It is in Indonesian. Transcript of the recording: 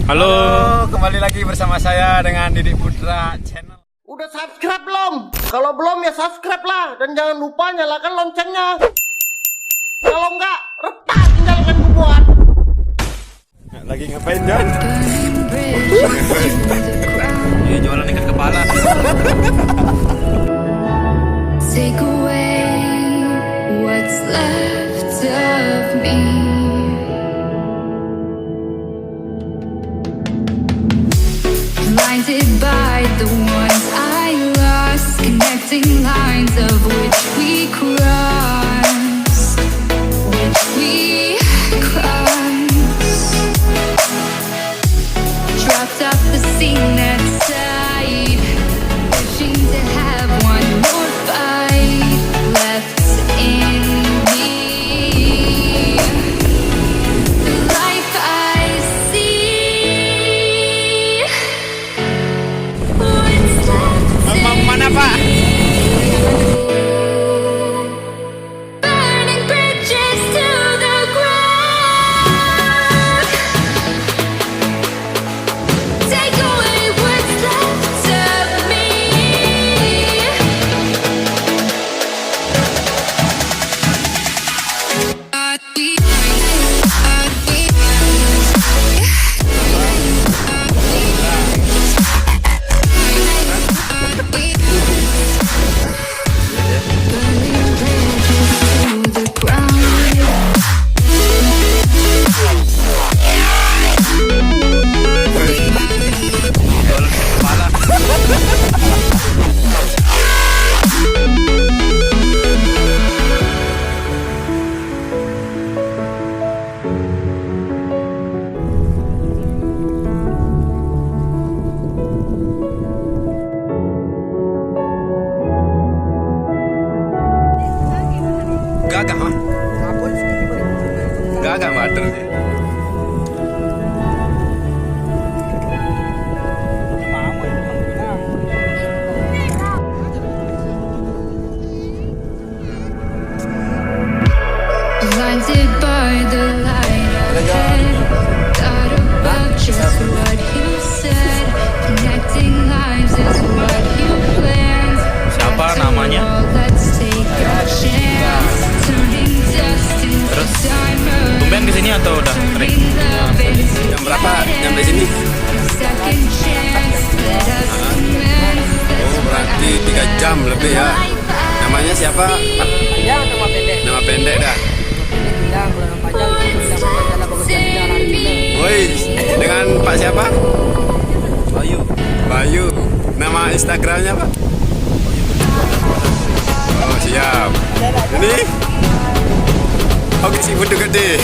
Halo, kembali lagi bersama saya dengan Didik Putra Channel. Udah subscribe belum? Kalau belum ya subscribe lah. Dan jangan lupa nyalakan loncengnya. Kalau enggak, retak tinggalkan bubuan. Lagi ngapain Jan? ini jualan ikat kepala. Take away what's left of me. Blinded by the ones I lost, connecting lines of which we crossed, dropped off the scene that side, wishing to have one more fight left in me. The life I see, what's left in Mana Pak? burning bridges to the ground. Take away what's left of me. Burning bridges to the ground. Jualan ikat kepala. Gagah mah. Gagah mah terus. Blinded by the light ahead, thought about just what you said. Connecting lives is what you planned. Siapa namanya? Let's take a chance, turning dust into diamonds. Tumben kesini atau udah sering? Turning love into Jam berapa? Nyampe sini? second chance. Let us commence. Oh, berarti 3 jam lebih ya. Namanya siapa? Pak? Ya, nama pendek. Nama pendek dah. Bilang bulan panjang itu bilang jalan bagus jalan kita. Woi, dengan Pak siapa? Bayu. Bayu. Nama Instagramnya Pak? Oh siap. Ini? Oke si butuh gede.